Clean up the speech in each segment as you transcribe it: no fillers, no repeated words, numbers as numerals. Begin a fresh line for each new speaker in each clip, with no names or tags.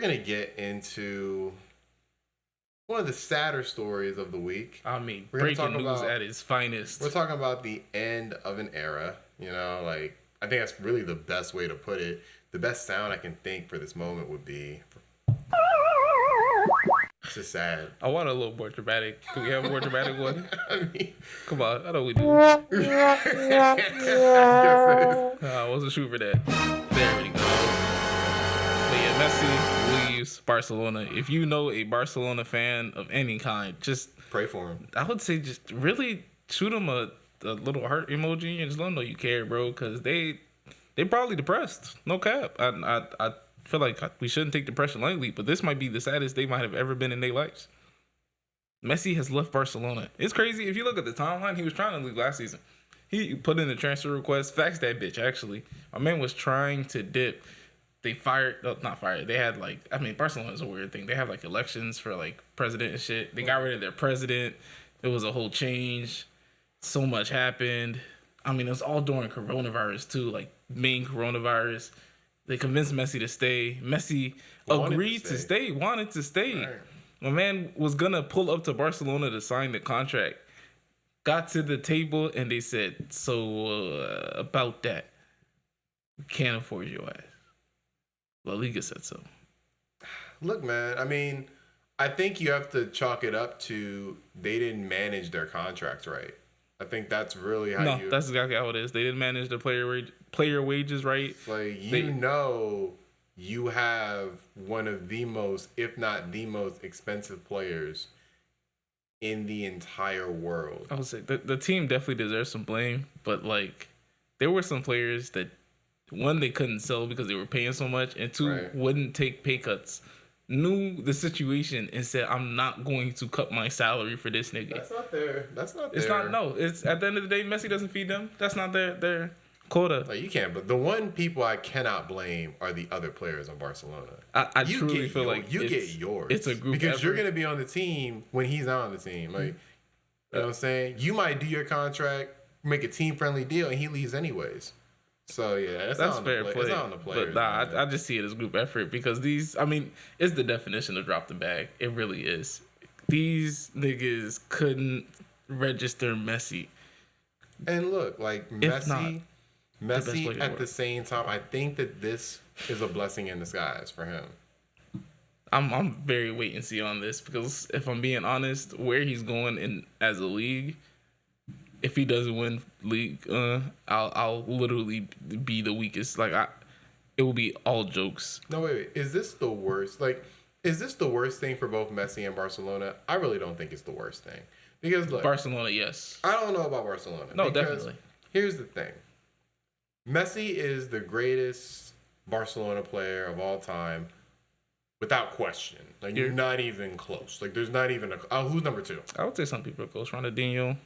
going to get into one of the sadder stories of the week.
I mean,
We're gonna
breaking
talk
news
about-
at its finest.
We're talking about the end of an era. You know, like, I think that's really the best way to put it. The best sound I can think for this moment would be... It's just sad.
I want a little more dramatic. Can we have a more dramatic one?
I mean...
Come on, I know we do.
I
I wasn't shooting for that. There we go. But yeah, Messi leaves Barcelona. If you know a Barcelona fan of any kind, just
pray for him.
I would say just really shoot him a little heart emoji and just let them know you care, bro. Because they probably depressed. No cap. I feel like we shouldn't take depression lightly, but this might be the saddest they might have ever been in their lives. Messi has left Barcelona. It's crazy. If you look at the timeline, he was trying to leave last season. He put in a transfer request. Faxed that bitch, actually. My man was trying to dip. They fired, not fired. They had Barcelona is a weird thing. They have like elections for like president and shit. They got rid of their president. It was a whole change. So much happened. I mean, it was all during coronavirus too, like main coronavirus. They convinced Messi to stay. Messi agreed to stay, wanted to stay.
Right.
My man was going to pull up to Barcelona to sign the contract. Got to the table and they said, so about that, we can't afford your ass. La Liga said so.
Look, man, I mean, I think you have to chalk it up to they didn't manage their contracts right. I think that's really how
that's exactly how it is. They didn't manage the player wages right.
It's like, you have one of the most, if not the most expensive players in the entire world.
I would say the team definitely deserves some blame, but like there were some players that, one, they couldn't sell because they were paying so much, and two, wouldn't take pay cuts. Knew the situation and said, I'm not going to cut my salary for this nigga.
That's not their.
It's not. No, it's at the end of the day, Messi doesn't feed them. That's not their quota.
Like, you can't. But the one people I cannot blame are the other players on Barcelona.
I truly feel like
you get yours.
It's a group
because
effort.
you're gonna be on the team when he's not on the team. Like, you know what I'm saying? You might do your contract, make a team friendly deal, and he leaves anyways. So yeah, that's
fair play.
It's not on the players.
But I just see it as group effort because it's the definition of drop the bag. It really is. These niggas couldn't register Messi.
And look, like Messi
the
at the same time, I think that this is a blessing in disguise for him.
I'm very wait and see on this because if I'm being honest, where he's going in as a league, if he doesn't win league, I'll literally be the weakest. Like it will be all jokes.
No, wait. Is this the worst? Like, is this the worst thing for both Messi and Barcelona? I really don't think it's the worst thing because look,
Barcelona, yes.
I don't know about Barcelona.
No, definitely.
Here's the thing: Messi is the greatest Barcelona player of all time, without question. Like, you're not even close. Like, there's not even who's number two?
I would say some people are close. Ronaldinho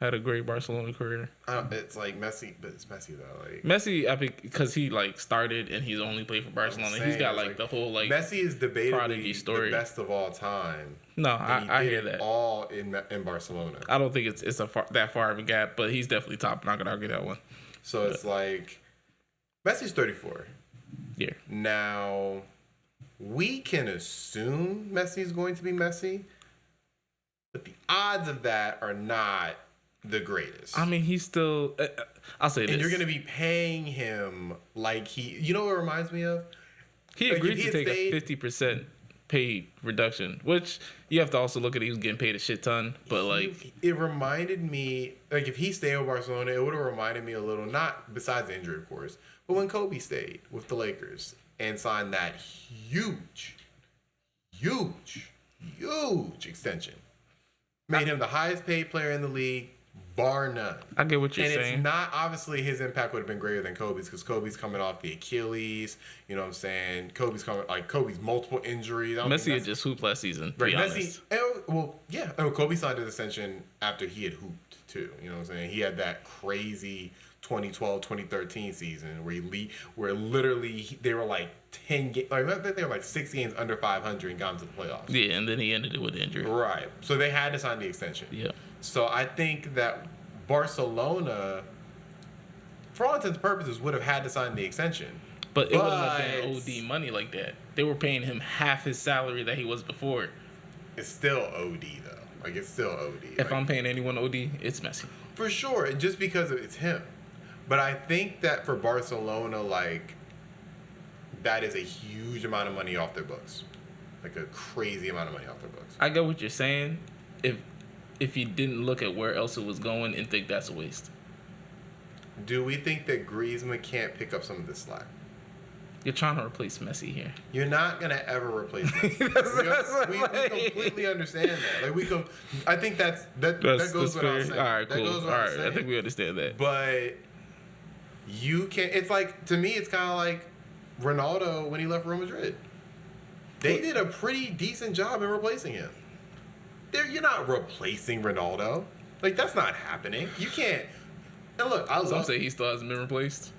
had a great Barcelona career.
It's like Messi, but it's Messi though. Like
Messi, I think, because he like started and he's only played for Barcelona. He's got like the whole like
Messi is debatably
story.
The best of all time.
No, I hear that.
All in Barcelona.
I don't think it's that far of a gap, but he's definitely top. I'm not gonna argue that one.
So it's like Messi's 34.
Yeah.
Now we can assume Messi's going to be Messi, but the odds of that are not the greatest.
I mean, he's still. I'll say this.
And you're going to be paying him like he. You know what it reminds me of?
He agreed to take a 50% pay reduction, which you have to also look at. He was getting paid a shit ton, but
it reminded me, like, if he stayed with Barcelona, it would have reminded me a little. Not besides the injury, of course, but when Kobe stayed with the Lakers and signed that huge extension, made him the highest paid player in the league. Bar none.
I get what you're saying.
And it's not, obviously, his impact would have been greater than Kobe's because Kobe's coming off the Achilles. You know what I'm saying? Kobe's multiple injuries.
Messi had just hooped last season. Right, Messi.
Kobe signed his extension after he had hooped too. You know what I'm saying? He had that crazy 2012, 2013 season where literally they were like 10 games, they were like 6 games under 500 and got into the playoffs.
Yeah, and then he ended it with injury.
Right. So they had to sign the extension.
Yeah.
So I think that Barcelona, for all intents and purposes, would have had to sign the extension.
But it wouldn't have been OD money like that. They were paying him half his salary that he was before.
It's still OD though. Like it's still OD.
If I'm paying anyone OD, it's Messi.
For sure, just because it's him. But I think that for Barcelona, like that is a huge amount of money off their books. Like a crazy amount of money off their books.
I get what you're saying. If you didn't look at where else it was going and think that's a waste.
Do we think that Griezmann can't pick up some of the slack?
You're trying to replace Messi here.
You're not gonna ever replace Messi. we completely understand that. Like I think that goes without saying.
All right, cool.
All
right, I think we understand that.
But you can. It's like to me, it's kind of like Ronaldo when he left Real Madrid. They did a pretty decent job in replacing him. You're not replacing Ronaldo. Like that's not happening. You can't. And look,
Some say he still hasn't been replaced.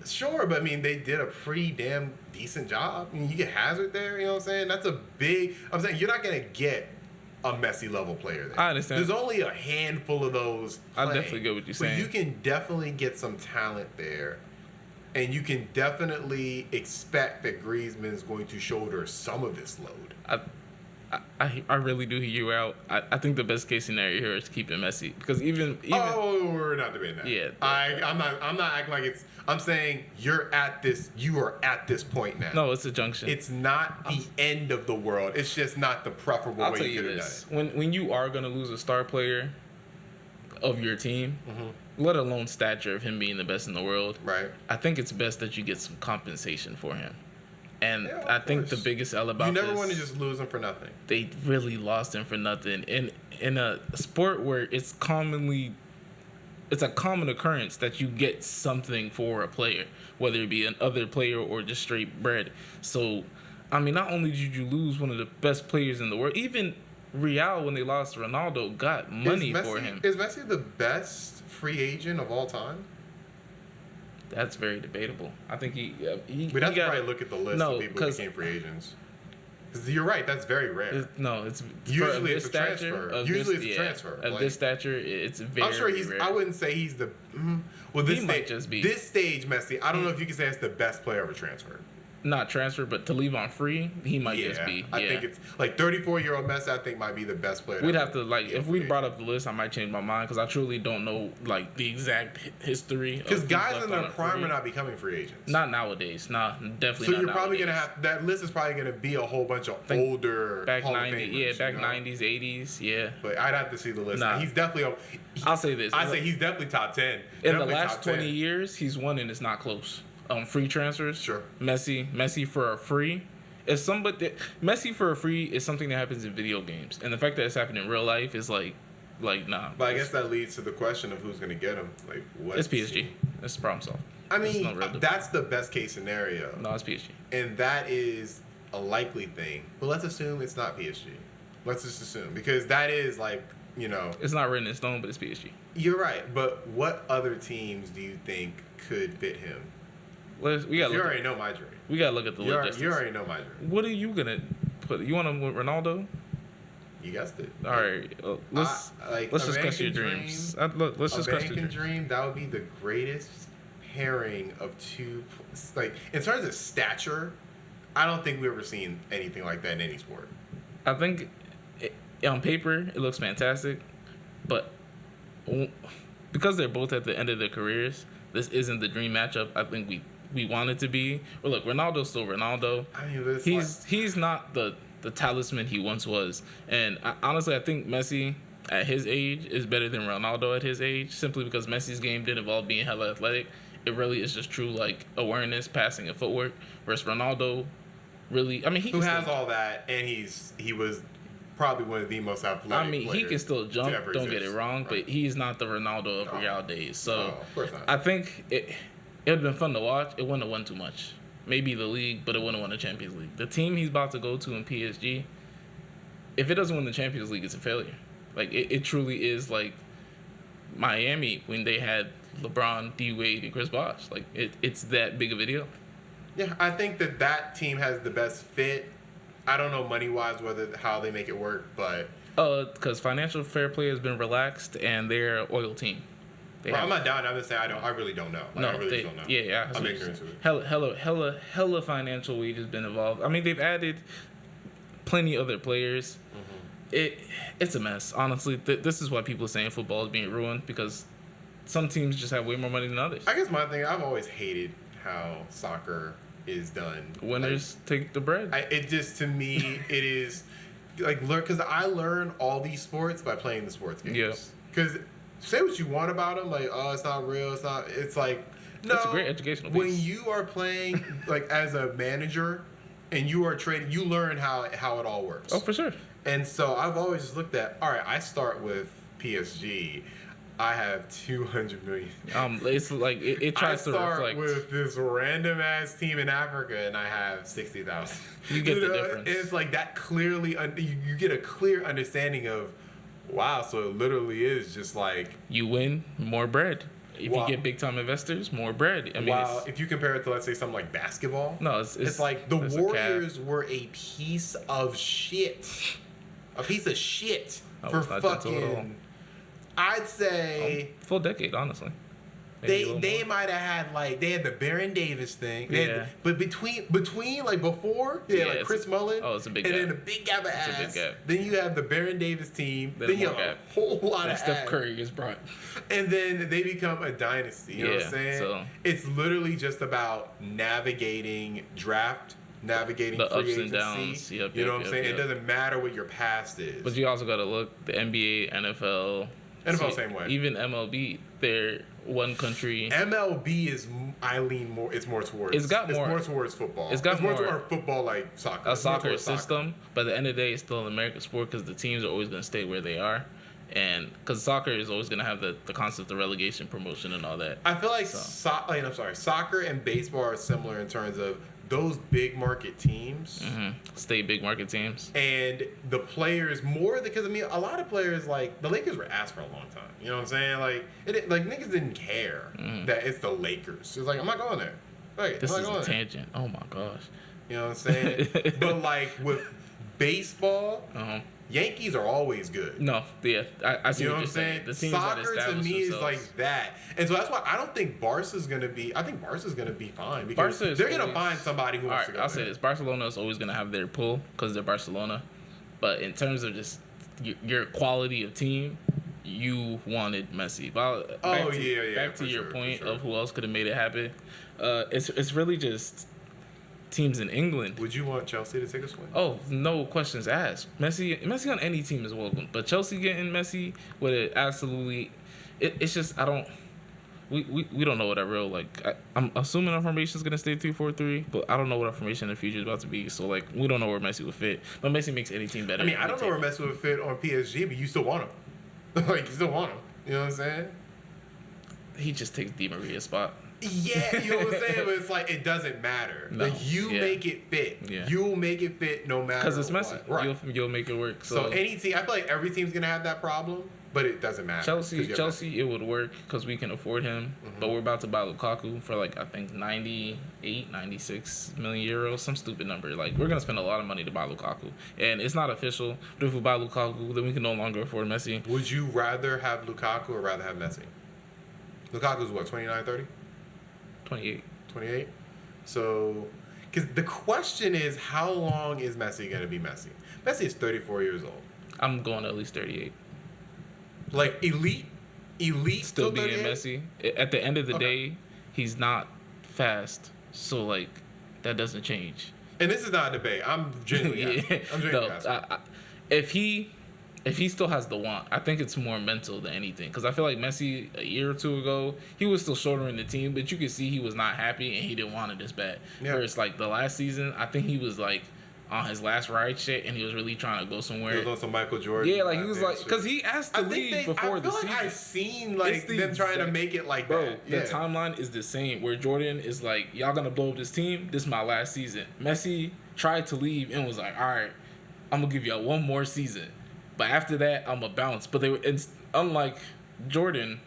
Sure, but I mean, they did a pretty damn decent job. I mean, you get Hazard there, you know what I'm saying? That's a big. I'm saying you're not going to get a Messi level player there.
I understand.
There's only a handful of those.
I definitely get what you're saying.
But you can definitely get some talent there. And you can definitely expect that Griezmann's going to shoulder some of this load.
I really do hear you out. I think the best case scenario here is keeping Messi because even
we're not debating that.
Yeah,
I'm not acting like it's. I'm saying you are at this point now.
No, it's a junction.
It's not the end of the world. It's just not the preferable
I'll
way
tell
you
you
could have
this:
done it.
when you are gonna lose a star player of your team, let alone stature of him being the best in the world,
right?
I think it's best that you get some compensation for him. And
Yeah,
I think the biggest L about
you never
this,
want to just lose him for nothing.
They really lost him for nothing. In a sport where it's a common occurrence that you get something for a player, whether it be another player or just straight bread. So, I mean, not only did you lose one of the best players in the world, even Real, when they lost Ronaldo, got money for him.
Is Messi the best free agent of all time?
That's very debatable. I think he
We'd have to probably look at the list of people who became free agents. Because you're right, that's very rare.
It's
usually it's a transfer. Usually it's a transfer.
Of this stature, it's very.
I'm sure
rare.
I wouldn't say he's the. Well, this
might just be
this stage, Messi. I don't know if you can say it's the best player ever transferred.
Not transfer, but to leave on free, he might just be.
I think it's like 34-year-old Messi. I think might be the best player.
We'd have to if we brought up the list, I might change my mind because I truly don't know like the exact history.
Because guys in their prime are not becoming free agents.
Not nowadays. Nah, definitely.
So you're probably gonna have that list is probably gonna be a whole bunch of older
back
Hall of
90s,
Famers,
back 90s, 80s, yeah.
But I'd have to see the list.
Nah.
He's definitely.
I'll say this.
I say he's definitely top 10.
In the last 20 years, he's won and it's not close. Free transfers.
Sure.
Messi for a free. Messi for a free is something that happens in video games, and the fact that it's happening in real life is like nah.
But I guess that leads to the question of who's going to get him. Like, what?
It's PSG. That's the problem solved.
I mean, that's the best case scenario.
No, it's PSG.
And that is a likely thing. But let's assume it's not PSG. Let's just assume because that is like
it's not written in stone, but it's PSG.
You're right. But what other teams do you think could fit him?
You
already know my dream.
We gotta look at the logistics.
You already know my dream.
What are you gonna put? You want him with Ronaldo?
You guessed it.
All right, let's discuss your dreams. Let's discuss your dreams.
Dream. That would be the greatest pairing of two. Like in terms of stature, I don't think we've ever seen anything like that in any sport.
I think on paper it looks fantastic, but because they're both at the end of their careers, this isn't the dream matchup. I think we want it to be. Well, look, Ronaldo's still Ronaldo.
I mean,
he's not the talisman he once was. And honestly, I think Messi at his age is better than Ronaldo at his age, simply because Messi's game didn't involve being hella athletic. It really is just true like awareness, passing, and footwork. Whereas Ronaldo, really, I mean,
who has all that, and he was probably one of the most athletic.
I mean, he can still jump. Don't get it wrong,
right.
But he's not the Ronaldo of Real days. So
of course not.
I think it would have been fun to watch. It wouldn't have won too much. Maybe the league, but it wouldn't have won the Champions League. The team he's about to go to in PSG, if it doesn't win the Champions League, it's a failure. Like it truly is like Miami when they had LeBron, D Wade, and Chris Bosh. Like it's that big of a deal.
Yeah, I think that team has the best fit. I don't know money wise how they make it work, but
because financial fair play has been relaxed and they're an oil team.
I'm not down. I'm just saying I really don't know. Like,
No,
I really don't know.
Yeah.
I'm ignorant to it.
Hella financial weight has been involved. I mean, they've added plenty other players. It's a mess, honestly. This is why people are saying football is being ruined, because some teams just have way more money than others.
I guess my thing, I've always hated how soccer is done.
Winners take the bread.
It just, to me, it is like, because I learn all these sports by playing the sports games.
Yeah.
Because say what you want about them, like, oh, it's not real. It's like, no.
That's a great educational piece.
When you are playing, like, as a manager and you are trading, you learn how it all works.
Oh, for sure.
And so I've always just looked at, all right, I start with PSG. I have 200 million.
It's like it tries to reflect.
I start with this random ass team in Africa, and I have 60,000.
You get the difference.
It's like that clearly. You get a clear understanding of, wow. So it literally is just like
you win more bread. If you get big time investors, more bread. I mean,
if you compare it to, let's say, something like basketball,
no,
it's like the Warriors were a piece of shit. A piece of shit for fucking. I'd say
full decade, honestly.
They might have had, like, they had the Baron Davis thing. But between like before, like Chris Mullin.
Oh, it's a big gap.
And then a big gap of ass.
It's a big gap.
Then you have the Baron Davis team. Then you have a whole lot of
Steph
ass.
Curry is brought.
And then they become a dynasty. You know what I'm saying? So it's literally just about navigating draft, navigating
the
free
ups
agency.
And downs.
You know what I'm saying? It doesn't matter what your past is.
But you also got to look, the NBA, NFL.
Same way.
Even MLB, they're one country.
MLB is, I lean more. It's more towards.
It's more
towards football.
It's more
towards football, like soccer.
A soccer system, but at the end of the day, it's still an American sport because the teams are always going to stay where they are, and because soccer is always going to have the concept of relegation, promotion, and all that.
I feel like soccer and baseball are similar in terms of those big market teams
stay big market teams,
and the players more because a lot of players, like the Lakers were asked for a long time. You know what I'm saying? Like niggas didn't care that it's the Lakers. It's like, I'm not going there. Like,
this is a tangent. Oh my gosh.
You know what I'm saying? But like with baseball. Yankees are always good.
No, yeah, I see what you're saying.
The soccer to me is like that, and so that's why I don't think Barca's gonna be. I think Barca's gonna be fine because they're gonna find somebody who wants to go.
I'll say this: Barcelona is always gonna have their pull because they're Barcelona, but in terms of just your quality of team, you wanted Messi. But back to your point of who else could have made it happen. It's really just teams in England.
Would you want Chelsea to take a swing?
Oh, no questions asked. Messi on any team is welcome, but Chelsea getting Messi would it absolutely. It's just I don't. We don't know what that real like. I'm assuming our formation is gonna stay 3-4-3, but I don't know what our formation in the future is about to be. So like we don't know where Messi would fit, but Messi makes any team better.
I mean, I don't know where Messi would fit on PSG, but you still want him. Like you still want him. You know what I'm saying?
He just takes Di Maria's spot.
Yeah, you know what I'm saying? But it's like, it doesn't matter.
No.
Like, you make it fit.
Yeah.
You'll make it fit no matter
because it's Messi.
What. Right.
You'll make it work.
So any team, I feel like every team's going to have that problem, but it doesn't matter.
Chelsea, it would work because we can afford him, but we're about to buy Lukaku for like, I think 98, 96 million euros, some stupid number. Like, we're going to spend a lot of money to buy Lukaku. And it's not official, but if we buy Lukaku, then we can no longer afford Messi.
Would you rather have Lukaku or rather have Messi? Lukaku's what, 29, 30?
28.
So, because the question is, how long is Messi going to be Messi? Messi is 34 years old.
I'm going to at least 38.
Like, elite
still being Messi. At the end of the day, he's not fast. So, like, that doesn't change.
And this is not a debate. I'm genuinely asking. I'm genuinely asking.
If he still has the want, I think it's more mental than anything. Because I feel like Messi, a year or two ago, he was still shouldering the team, but you could see he was not happy and he didn't want it this bad. Yeah. Whereas, like, the last season, I think he was, like, on his last ride shit and he was really trying to go somewhere.
He was on some Michael Jordan.
Yeah, like, he was like, because he asked to leave before the season.
I've seen, like, them trying to make it like that.
The timeline is the same, where Jordan is like, y'all gonna blow up this team? This is my last season. Messi tried to leave and was like, all right, I'm gonna give y'all one more season. But after that, I'm a bounce. But it's unlike Jordan,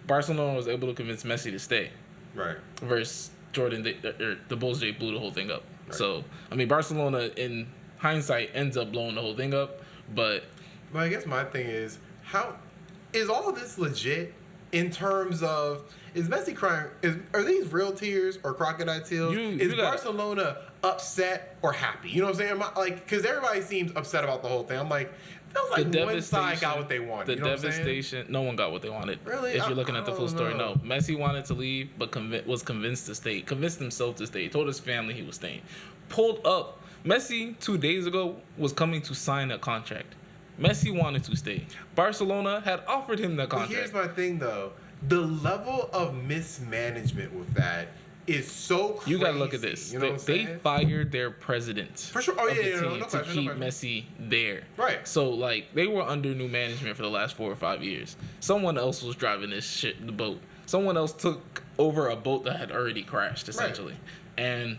Barcelona was able to convince Messi to stay.
Right.
Versus Jordan, the Bulls, they blew the whole thing up.
Right.
So, I mean, Barcelona, in hindsight, ends up blowing the whole thing up. But
I guess my thing is, how is all of this legit? in terms of, is Messi crying? Are these real tears or crocodile tears? Is Barcelona upset or happy? You know what I'm saying? Because everybody seems upset about the whole thing. I'm like, feels like one side got what they wanted.
The
you know
devastation. No one got what they wanted.
Really?
If you're looking at the full story, no. Messi wanted to leave, but was convinced to stay. Convinced himself to stay. Told his family he was staying. Pulled up. Messi 2 days ago was coming to sign a contract. Messi wanted to stay. Barcelona had offered him the contract.
But here's my thing, though. The level of mismanagement with that is so crazy.
You gotta look at this.
You know
they fired their president
for sure. Oh yeah,
to keep Messi there.
Right.
So like they were under new management for the last 4 or 5 years. Someone else was driving the boat. Someone else took over a boat that had already crashed essentially, and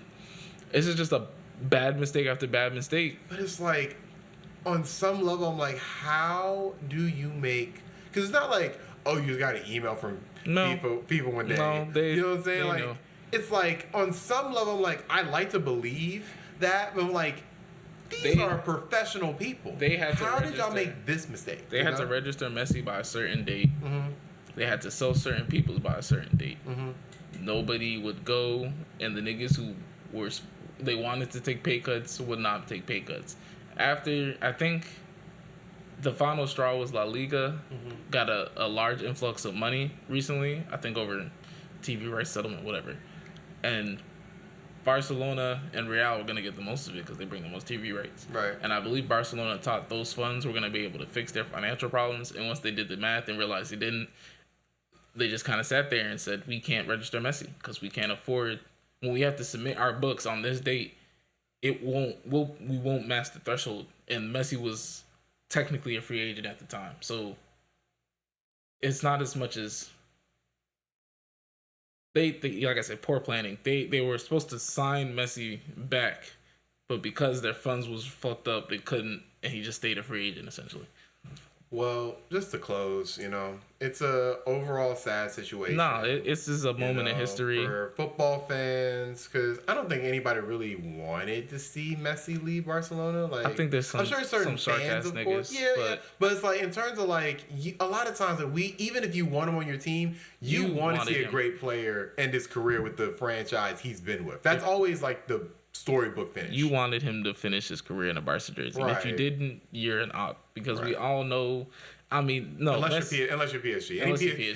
this is just a bad mistake after bad mistake.
But it's like, on some level, I'm like, how do you make? Because it's not like, oh, you got an email from people one day.
No,
you know what I'm saying? Like, know. It's like, on some level, I'm like, I like to believe that, but I'm like, these are professional people. How did y'all make this mistake?
They had to register Messi by a certain date. Mm-hmm. They had to sell certain people by a certain date. Mm-hmm. Nobody would go, and the niggas who they wanted to take pay cuts would not take pay cuts. After, I think the final straw was La Liga got a large influx of money recently, I think over TV rights settlement, whatever. And Barcelona and Real were going to get the most of it because they bring the most TV rights.
Right.
And I believe Barcelona thought those funds were going to be able to fix their financial problems. And once they did the math and realized they didn't, they just kind of sat there and said, we can't register Messi because we can't afford, when we have to submit our books on this date, we won't match the threshold. And Messi was technically a free agent at the time. So it's not as much as they like I said, poor planning. They were supposed to sign Messi back, but because their funds was fucked up, they couldn't, and he just stayed a free agent essentially.
Well, just to close, it's a overall sad situation.
No, this is a moment in history
for football fans, because I don't think anybody really wanted to see Messi leave Barcelona. Like,
I think there's some,
I'm sure certain
some
fans, of
niggas,
course, but it's like in terms of like a lot of times that even if you want him on your team, you want to see a great player end his career with the franchise he's been with. That's always like the storybook finish.
You wanted him to finish his career in a Barca jersey. Right. If you didn't, you're an op. Because we all know, I mean, no.
Unless you're PSG.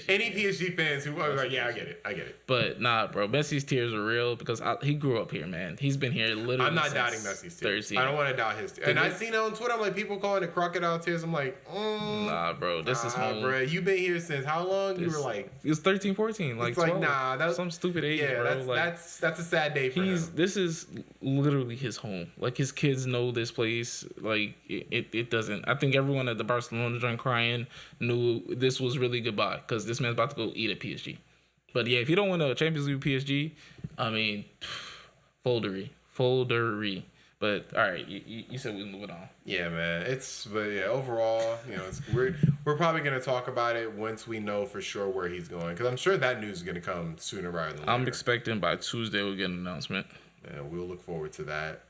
Any PSG fans who are like, yeah, I get it.
But nah, bro. Messi's tears are real because he grew up here, man. He's been here literally
I'm not doubting Messi's tears. I don't want to doubt his tears. And I've seen it on Twitter. I'm like, people calling it crocodile tears. I'm like,
nah, bro. This is home.
Bro. You've been here since how long? You were like...
It was 13, 14. Like, 12.
Like, nah. That's
some stupid age, bro.
That's a sad day for him.
This is literally his home. Like, his kids know this place. Like, it doesn't... I think everyone at the Barcelona joint crying knew this was really goodbye because this man's about to go eat at PSG. But yeah, if you don't win a Champions League with PSG, I mean, foldery. But all right, you said we moving on.
Yeah, man. Overall, we're probably gonna talk about it once we know for sure where he's going, because I'm sure that news is gonna come sooner rather than later.
I'm expecting by Tuesday we'll get an announcement.
And we'll look forward to that.